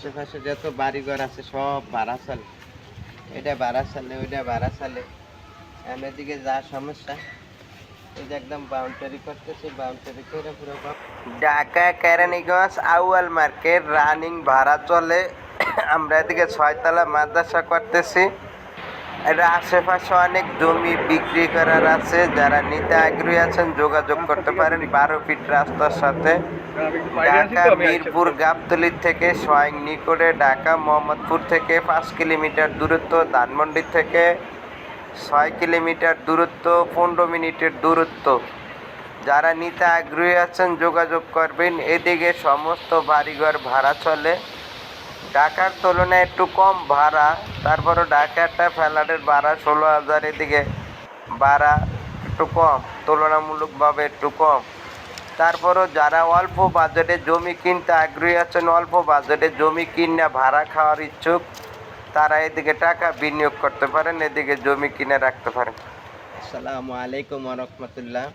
আশেপাশে যত বাড়িঘর আছে সব ভাড়া চলে। এটা ভাড়া চলে, ওইটা ভাড়া চলে। এদিকে যা সমস্যা, এই যে একদম বাউন্ডারি করতেছে, বাউন্ডারি করে পুরো ঢাকা কেরানীগঞ্জ আউয়াল মার্কেট রানিং ভাড়া চলে। আমরা এদিকে 6 তলা মাদ্রাসা করতেছি। এটা আশেপাশে অনেক জমি বিক্রি করার আছে, যারা নিতে আগ্রহী আছেন যোগাযোগ করতে পারেন 12 ফিট রাস্তার সাথে। ঢাকা মিরপুর গাবতলী থেকে স্বয়ং নিকটে, ঢাকা মোহাম্মদপুর থেকে 5 কিলোমিটার দূরত্ব, ধানমন্ডি থেকে 6 কিলোমিটার দূরত্ব, 15 মিনিটের দূরত্ব। যারা নিতে আগ্রহী আছেন যোগাযোগ করবেন। এদিকে সমস্ত বাড়িঘর ভাড়া চলে, ঢাকার তুলনায় একটু কম ভাড়া। তারপরও ঢাকাটা ফ্ল্যাটের ভাড়া 16,000, এদিকে ভাড়া একটু কম, তুলনামূলকভাবে একটু কম। তারপরও যারা অল্প বাজেটে জমি কিনতে আগ্রহী আছেন, অল্প বাজেটে জমি কিনে ভাড়া খাওয়ার ইচ্ছুক, তারা এদিকে টাকা বিনিয়োগ করতে পারেন, এদিকে জমি কিনে রাখতে পারেন। আসসালামু আলাইকুম ওয়া রাহমাতুল্লাহ।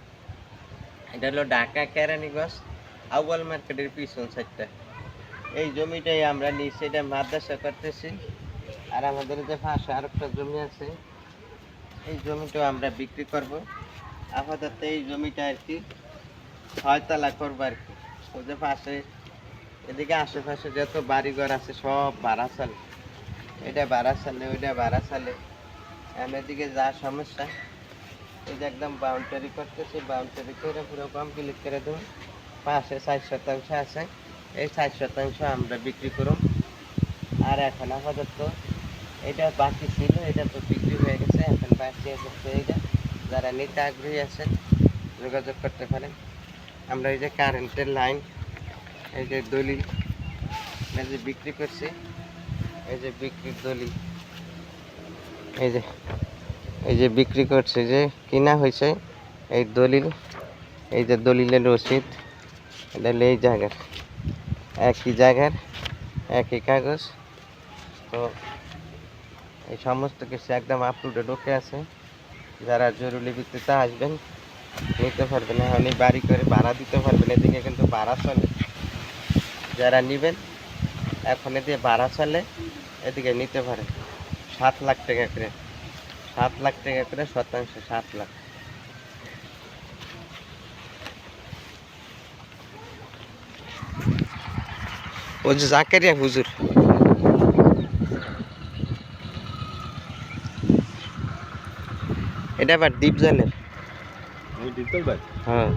এটা হলো ঢাকা কেরানীগঞ্জ আউয়াল মার্কেটের পিছন সাইডটা। এই জমিটাই আমরা নিচে এটা মাদ্রাসা করতেছি। আর আমাদের যে পাশে আরেকটা জমি আছে, এই জমিটাও আমরা বিক্রি করব। আপাতত এই জমিটা আর কি 6 তলা করবো আর কি। ওই যে পাশে এদিকে আশেপাশে যত বাড়িঘর আছে সব ভাড়া চলে। এটা ভাড়া চলে, ওইটা ভাড়া চলে। এদিকে যা সমস্যা, এই যে একদম বাউন্ডারি করতেছি, বাউন্ডারি করে পুরো কমপ্লিট করে দেবো। পাশে 4 শতাংশ আছে, এই 4 শতাংশ আমরা বিক্রি করুন। আর এখন আপাতত এটা বাকি ছিল, এটা তো বিক্রি হয়ে গেছে। এখন বাকি আছে এইটা, যারা নিতে আগ্রহী আছেন যোগাযোগ করতে পারেন। আমরা এই যে কারেন্টের লাইন, এই যে দলিল, এই যে বিক্রি করছি, এই যে বিক্রির দলিল, এই যে বিক্রি করছে, যে কিনা হয়েছে এই দলিল, এই যে দলিলের রসিদ। এটা হলো এই জায়গার, একই জায়গার একই কাগজ। তো এই সমস্ত কিছু একদম আপটুডেট ওকে আছে। যারা জরুরি ভিত্তিতে আসবেন নিতে পারবেন, এখন এই বাড়ি করে ভাড়া দিতে পারবেন। এদিকে কিন্তু ভাড়া চলে, যারা নেবেন এখন এদিকে ভাড়া চলে, এদিকে নিতে পারেন। 7 লাখ টাকা করে, 7 লাখ টাকা করে শতাংশ, 7 লাখ। ও যে জাকারিয়া হুজুর, এটা আবার দ্বীপজলের। হ্যাঁ,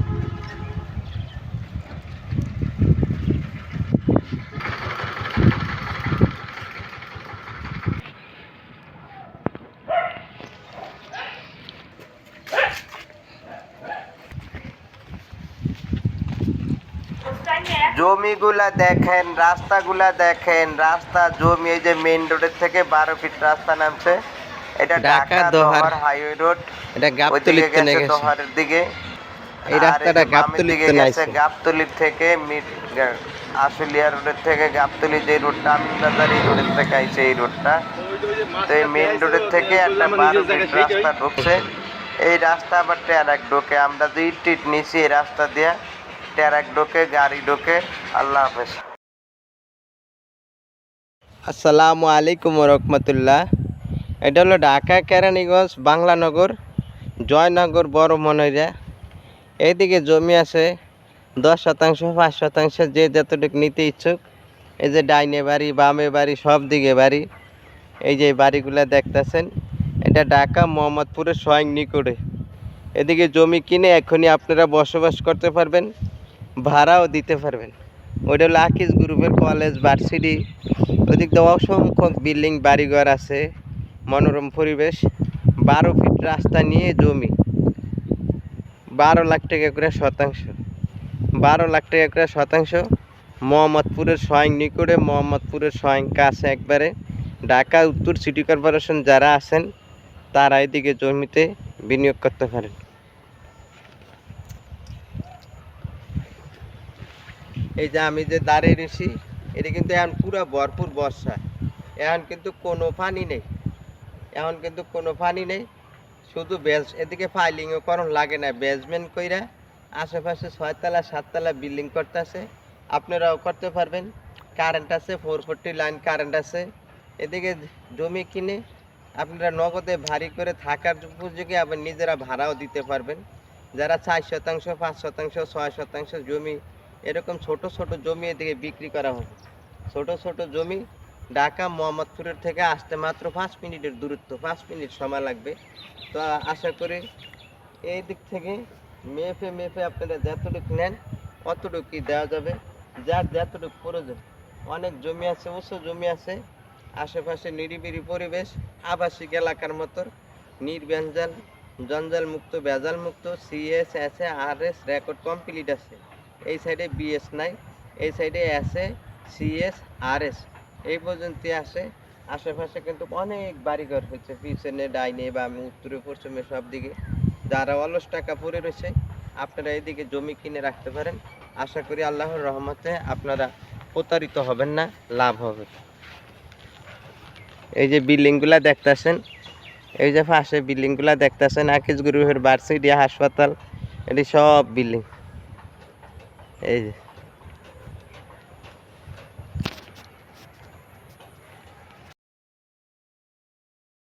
জমিগুলা দেখেন, রাস্তাগুলা দেখেন, রাস্তা জমি। এই যে মেইন রোডের থেকে 12 ফিট রাস্তা নামছে। এটা ঢাকা দোহার হাইওয়ে রোড। এটা গাবতলী থেকে দোহারের দিকে, এই রাস্তাটা গাবতলী থেকে গেছে। গাবতলী থেকে আশুলিয়া রোডের থেকে গাবতলী যে রোডটা, আমিনবাজার এই রোডের থেকে আইছে এই রোডটা। তো এই মেইন রোডের থেকে একটা 12 ফিট রাস্তা ঢুকছে। এই রাস্তা আবার ট্রাক ঢোকে। আমরা যে ইট নিছি এই রাস্তা দিয়ে ট্রাক ঢোকে, গাড়ি ঢোকে। আল্লাহ হাফেজ। আসসালামু আলাইকুম ওয়া রাহমাতুল্লাহ। এটা হলো ঢাকা কেরানীগঞ্জ বাংলানগর জয়নগর বড় মনইরা। এইদিকে জমি আছে 10 শতাংশ, 5 শতাংশ, যে যতটুকু নিতে ইচ্ছুক। এই যে ডাইনে বাড়ি, বামে বাড়ি, সব দিকে বাড়ি। এই যে বাড়িগুলা দেখতেছেন, এটা ঢাকা মোহাম্মদপুরের স্বয়ং নিকটে। এদিকে জমি কিনে এখনই আপনারা বসবাস করতে পারবেন, ভাড়াও দিতে পারবেন। ওইটা হলো আকিজ গ্রুপের কলেজ, ভার্সিটি। ওইদিক দিয়ে অসংখ্য বিল্ডিং বাড়িঘর আছে, মনোরম পরিবেশ। 12 ফিট রাস্তা নিয়ে জমি, 12 লাখ টাকা করে শতাংশ, 12 লাখ টাকা করে শতাংশ। মোহাম্মদপুরের স্বয়ং নিকটে, মোহাম্মদপুরের স্বয়ং কাছে একবারে। ঢাকা উত্তর সিটি কর্পোরেশন যারা আছেন তারা এদিকে জমিতে বিনিয়োগ করতে পারেন। এই যে আমি যে দাঁড়িয়ে রয়েছি, এটা কিন্তু এখন পুরো ভরপুর বর্ষা। এখন কিন্তু কোনো পানি নেই, এখন কিন্তু কোনো পানি নেই। শুধু এদিকে ফাইলিংও করণ লাগে না, বেসমেন্ট কইরা আশেপাশে 6 তলা 7 তলা বিল্ডিং করতেছে। আপনারাও করতে পারবেন। কারেন্ট আছে, 440 লাইন কারেন্ট আছে। এদিকে জমি কিনে আপনারা নগদে ভারী করে থাকার উপযোগী আবার নিজেরা ভাড়াও দিতে পারবেন। যারা 4 শতাংশ, 5 শতাংশ, 6 শতাংশ জমি, এরকম ছোট ছোট জমি এদিকে বিক্রি করা হবে। ছোট ছোট জমি ঢাকা মোহাম্মদপুরের থেকে আসতে মাত্র 5 মিনিটের দূরত্ব, 5 মিনিট সময় লাগবে। তো আশা করি এই দিক থেকে মেপে মেপে আপনারা যতটুকু নেন অতটুকুই দেওয়া যাবে, যার যতটুকু প্রয়োজন। অনেক জমি আছে, উঁচু জমি আছে, আশেপাশে নিরিবিলি পরিবেশ, আবাসিক এলাকার মতো নির্ভেজাল, জঞ্জাল মুক্ত, ভেজাল মুক্ত। সিএস আছে, আরএস রেকর্ড কমপ্লিট আছে। এই সাইডে বিএস নাই, এই সাইডে আছে সিএস আরএস, এই পর্যন্ত আসে। আশেপাশে কিন্তু অনেক বাড়িঘর হচ্ছে, পিছনে ডাইনে বামে উত্তরে পশ্চিমে সব দিকে। যারা অলস টাকা পড়ে রয়েছে আপনারা এদিকে জমি কিনে রাখতে পারেন। আশা করি আল্লাহর রহমতে আপনারা প্রতারিত হবেন না, লাভ হবে। এই যে বিল্ডিংগুলা দেখতেছেন, এই যে পাশে বিল্ডিংগুলা দেখতেছেন, আকিজ গ্রুপের ভার্সিটি হাসপাতাল, এটি সব বিল্ডিং। এই যে